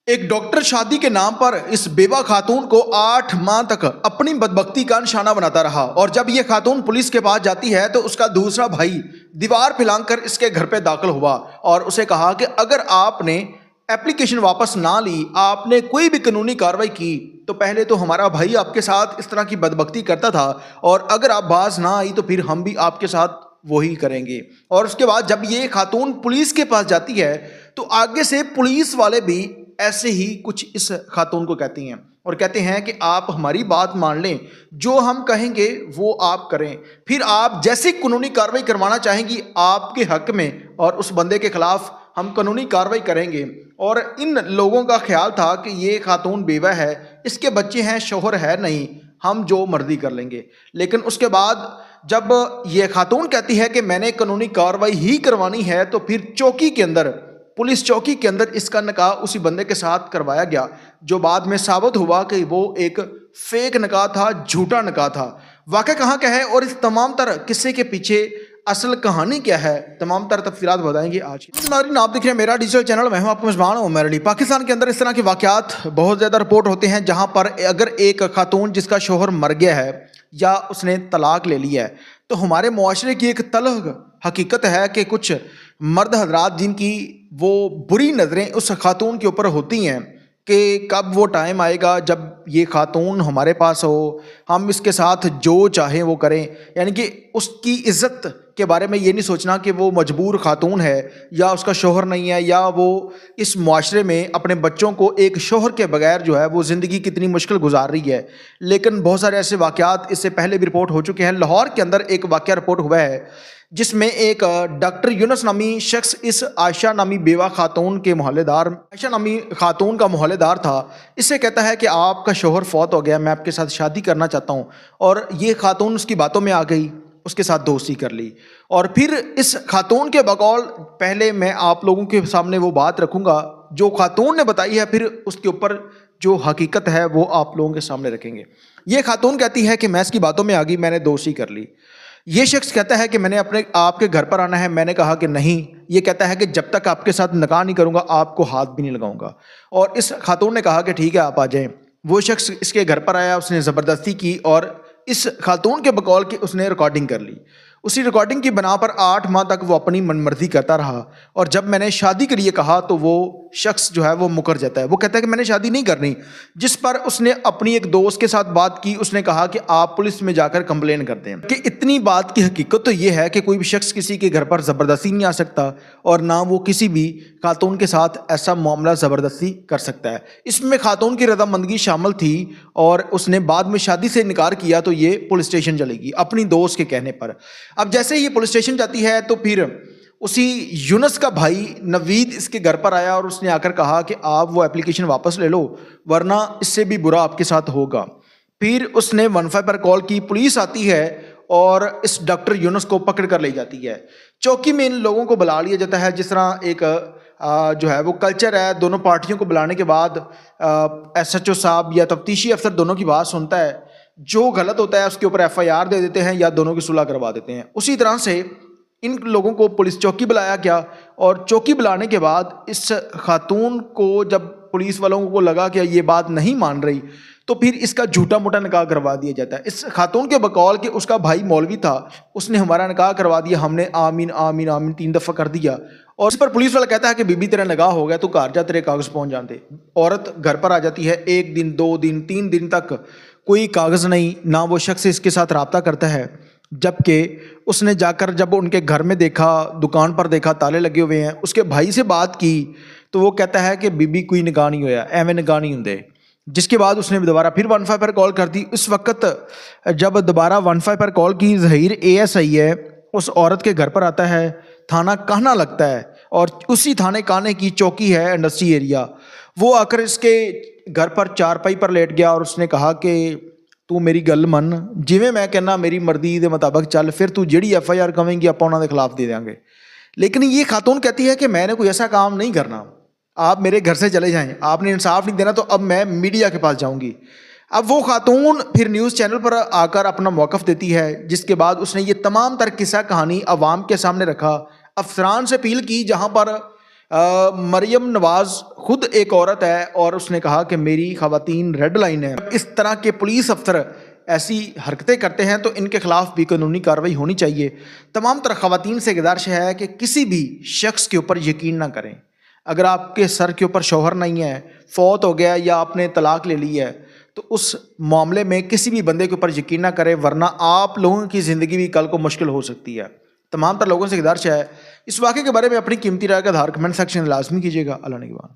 ایک ڈاکٹر شادی کے نام پر اس بیوہ خاتون کو 8 ماہ تک اپنی بدبختی کا نشانہ بناتا رہا، اور جب یہ خاتون پولیس کے پاس جاتی ہے تو اس کا دوسرا بھائی دیوار پھلانگ کر اس کے گھر پہ داخل ہوا اور اسے کہا کہ اگر آپ نے اپلیکیشن واپس نہ لی، آپ نے کوئی بھی قانونی کارروائی کی تو پہلے تو ہمارا بھائی آپ کے ساتھ اس طرح کی بدبختی کرتا تھا، اور اگر آپ باز نہ آئی تو پھر ہم بھی آپ کے ساتھ وہی کریں گے۔ اور اس کے بعد جب یہ خاتون پولیس کے پاس جاتی ہے تو آگے سے پولیس والے بھی ایسے ہی کچھ اس خاتون کو کہتی ہیں اور کہتے ہیں کہ آپ ہماری بات مان لیں، جو ہم کہیں گے وہ آپ کریں، پھر آپ جیسی قانونی کارروائی کروانا چاہیں گی آپ کے حق میں اور اس بندے کے خلاف ہم قانونی کارروائی کریں گے۔ اور ان لوگوں کا خیال تھا کہ یہ خاتون بیوہ ہے، اس کے بچے ہیں، شوہر ہے نہیں، ہم جو مرضی کر لیں گے۔ لیکن اس کے بعد جب یہ خاتون کہتی ہے کہ میں نے قانونی کارروائی ہی کروانی ہے تو پھر چوکی کے اندر، پولیس چوکی کے اندر اس کا نکاح اسی بندے کے ساتھ کروایا گیا، جو بعد میں ثابت ہوا کہ وہ ایک فیک نکاح تھا، جھوٹا نکاح تھا۔ واقعہ کہاں کا ہے اور اس تمام تر قصے کے پیچھے اصل کہانی کیا ہے، تمام تر تفصیلات بتائیں گے آج۔ ناظرین، آپ دیکھ رہے ہیں میرا ڈیجیٹل چینل، میں ہوں آپ کا میزبان عمر علی۔ پاکستان کے اندر اس طرح کے واقعات بہت زیادہ رپورٹ ہوتے ہیں جہاں پر اگر ایک خاتون جس کا شوہر مر گیا ہے یا اس نے طلاق لے لی ہے تو ہمارے معاشرے کی ایک تلخ حقیقت ہے کہ کچھ مرد حضرات جن کی وہ بری نظریں اس خاتون کے اوپر ہوتی ہیں کہ کب وہ ٹائم آئے گا جب یہ خاتون ہمارے پاس ہو، ہم اس کے ساتھ جو چاہیں وہ کریں، یعنی کہ اس کی عزت کے بارے میں یہ نہیں سوچنا کہ وہ مجبور خاتون ہے یا اس کا شوہر نہیں ہے یا وہ اس معاشرے میں اپنے بچوں کو ایک شوہر کے بغیر جو ہے وہ زندگی کتنی مشکل گزار رہی ہے۔ لیکن بہت سارے ایسے واقعات اس سے پہلے بھی رپورٹ ہو چکے ہیں۔ لاہور کے اندر ایک واقعہ رپورٹ ہوا ہے جس میں ایک ڈاکٹر یونس نامی شخص اس عائشہ نامی بیوہ خاتون کے محلے دار، عائشہ نامی خاتون کا محلے دار تھا، اس سے کہتا ہے کہ آپ کا شوہر فوت ہو گیا، میں آپ کے ساتھ شادی کرنا چاہتا ہوں، اور یہ خاتون اس کی باتوں میں آ گئی، اس کے ساتھ دوستی کر لی۔ اور پھر اس خاتون کے بقول پہلے میں آپ لوگوں کے سامنے وہ بات رکھوں گا جو خاتون نے بتائی ہے، پھر اس کے اوپر جو حقیقت ہے وہ آپ لوگوں کے سامنے رکھیں گے۔ یہ خاتون کہتی ہے کہ میں اس کی باتوں میں آ گئی، میں نے دوستی کر لی۔ یہ شخص کہتا ہے کہ میں نے آپ کے گھر پر آنا ہے، میں نے کہا کہ نہیں۔ یہ کہتا ہے کہ جب تک آپ کے ساتھ نکاح نہیں کروں گا آپ کو ہاتھ بھی نہیں لگاؤں گا، اور اس خاتون نے کہا کہ ٹھیک ہے آپ آ جائیں۔ وہ شخص اس کے گھر پر آیا، اس نے زبردستی کی اور اس خاتون کے بقول کی اس نے ریکارڈنگ کر لی۔ اسی ریکارڈنگ کی بنا پر 8 ماہ تک وہ اپنی من مرضی کرتا رہا، اور جب میں نے شادی کے لیے کہا تو وہ شخص جو ہے وہ مکر جاتا ہے، وہ کہتا ہے کہ میں نے شادی نہیں کرنی، جس پر اس نے اپنی ایک دوست کے ساتھ بات کی، اس نے کہا کہ آپ پولیس میں جا کر کمپلین کر دیں۔ کہ اتنی بات کی حقیقت تو یہ ہے کہ کوئی بھی شخص کسی کے گھر پر زبردستی نہیں آ سکتا، اور نہ وہ کسی بھی خاتون کے ساتھ ایسا معاملہ زبردستی کر سکتا ہے۔ اس میں خاتون کی رضامندگی شامل تھی، اور اس نے بعد میں شادی سے انکار کیا تو یہ پولیس اسٹیشن چلے گی اپنی دوست کے کہنے پر۔ اب جیسے یہ پولیس اسٹیشن جاتی ہے تو پھر اسی یونس کا بھائی نوید اس کے گھر پر آیا، اور اس نے آ کر کہا کہ آپ وہ اپلیکیشن واپس لے لو ورنہ اس سے بھی برا آپ کے ساتھ ہوگا۔ پھر اس نے 15 پر کال کی، پولیس آتی ہے اور اس ڈاکٹر یونس کو پکڑ کر لے جاتی ہے۔ چوکی میں ان لوگوں کو بلا لیا جاتا ہے، جس طرح ایک جو ہے وہ کلچر ہے، دونوں پارٹیوں کو بلانے کے بعد ایس ایچ او صاحب یا تفتیشی افسر دونوں کی بات سنتا ہے، جو غلط ہوتا ہے اس کے اوپر FIR دے دیتے ہیں یا دونوں کی صلح کروا دیتے ہیں۔ اسی طرح سے ان لوگوں کو پولیس چوکی بلایا گیا، اور چوکی بلانے کے بعد اس خاتون کو جب پولیس والوں کو لگا کہ یہ بات نہیں مان رہی تو پھر اس کا جھوٹا موٹا نکاح کروا دیا جاتا ہے۔ اس خاتون کے بقول کہ اس کا بھائی مولوی تھا، اس نے ہمارا نکاح کروا دیا، ہم نے آمین آمین آمین 3 دفعہ کر دیا، اور اس پر پولیس والا کہتا ہے کہ بی بی تیرا نکاح ہو گیا، تو گھر جا، تیرے کاغذ پہنچ جاتے۔ عورت گھر پر آ جاتی ہے، 1 دن 2 دن 3 دن تک کوئی کاغذ نہیں، نہ وہ شخص اس کے ساتھ رابطہ کرتا ہے، جبکہ اس نے جا کر جب ان کے گھر میں دیکھا، دکان پر دیکھا تالے لگے ہوئے ہیں، اس کے بھائی سے بات کی تو وہ کہتا ہے کہ بی بی کوئی نکاح نہیں ہویا، ایویں نکاح نہیں ہوندے۔ جس کے بعد اس نے دوبارہ پھر 15 پر کال کر دی۔ اس وقت جب دوبارہ 15 پر کال کی، ظہیر ASI ہے، اس عورت کے گھر پر آتا ہے، تھانہ کاہنا لگتا ہے، اور اسی تھانے کاہنے کی چوکی ہے انڈسٹری ایریا۔ وہ آ کر اس کے گھر پر چارپائی پر لیٹ گیا، اور اس نے کہا کہ تو میری گل من، جویں میں کہنا میری مرضی دے مطابق چل، پھر تو جیڑی FIR کہیں گی آپ انہوں نے خلاف دے دیں گے۔ لیکن یہ خاتون کہتی ہے کہ میں نے کوئی ایسا کام نہیں کرنا، آپ میرے گھر سے چلے جائیں، آپ نے انصاف نہیں دینا تو اب میں میڈیا کے پاس جاؤں گی۔ اب وہ خاتون پھر نیوز چینل پر آ کر اپنا موقف دیتی ہے، جس کے بعد اس نے یہ تمام تر قصہ کہانی عوام کے سامنے رکھا، افسران سے اپیل کی، جہاں پر مریم نواز خود ایک عورت ہے اور اس نے کہا کہ میری خواتین ریڈ لائن ہے. اس طرح کے پولیس افسر ایسی حرکتیں کرتے ہیں تو ان کے خلاف بھی قانونی کارروائی ہونی چاہیے. تمام طرح خواتین سے گزارش ہے کہ کسی بھی شخص کے اوپر یقین نہ کریں. اگر آپ کے سر کے اوپر شوہر نہیں ہے، فوت ہو گیا یا آپ نے طلاق لے لی ہے، تو اس معاملے میں کسی بھی بندے کے اوپر یقین نہ کریں، ورنہ آپ لوگوں کی زندگی بھی کل کو مشکل ہو سکتی ہے. تمام تر لوگوں سے گزارش ہے اس واقعے کے بارے میں اپنی قیمتی رائے کا اظہار کمنٹ سیکشن میں لازمی کیجیے گا. اللہ نگہبان.